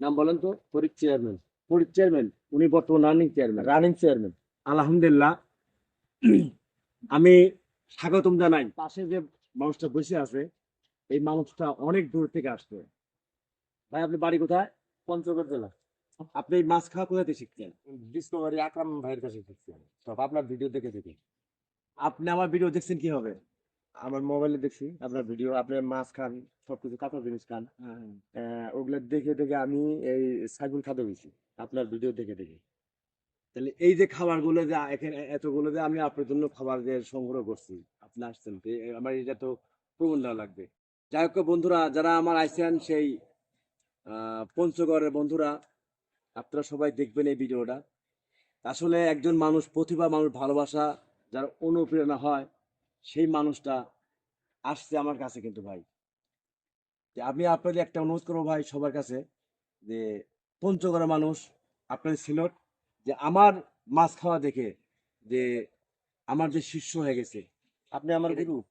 নাম বলেন তো। ফরিদ চেয়ারম্যান। ফরিদ চেয়ারম্যান, উনি বর্তমান চেয়ারম্যান। Running chairman. আলহামদুলিল্লাহ। আমি স্বাগতম জানাই। পাশে যে মানুষটা বসে আছে, এই মানুষটা অনেক দূর থেকে আসছে। ভাই, আপনি বাড়ি কোথায়? পঞ্চগড় জেলা। আপনি এই মাছ খাওয়া কোথা থেকে শিখছেন? ডিসকভারি আকরাম ভাইয়ের কাছে শিখছি আমি। সব আপনার ভিডিও দেখে দেখে। আপনি আমার ভিডিও দেখছেন কিভাবে? আমার মোবাইলে দেখছি আপনার ভিডিও, আপনি মাছ খান, সবকিছু কাঁচা জিনিস খান। হ্যাঁ। ওগুলা দেখে দেখে আমি এই সাইফুল খাতে গেছি আপনার ভিডিও দেখে দেখে। তাহলে এই যে খাবারগুলো যে এখানে এতগুলো যে আমি আপনার জন্য খাবার যে সংগ্রহ করছি, আপনি আসছেন তো আমার এটা তো প্রমাণ দেওয়া লাগবে। যাই হোক বন্ধুরা, যারা আমার আইসেন সেই পঞ্চগড়ের বন্ধুরা, আপনারা সবাই দেখবেন এই ভিডিওটা। আসলে একজন মানুষ, প্রতিভা মানুষ, ভালোবাসা যার অনুপ্রেরণা হয়, সেই মানুষটা আসছে আমার কাছে। কিন্তু ভাই, যে আমি আপনাদের একটা অনুরোধ করবো ভাই সবার কাছে, যে পঞ্চগড়ের মানুষ, আপনাদের সিলেট, যে আমার মাছ খাওয়া দেখে যে আমার যে শিষ্য হয়ে গেছে, আপনি আমার এটা গুরু।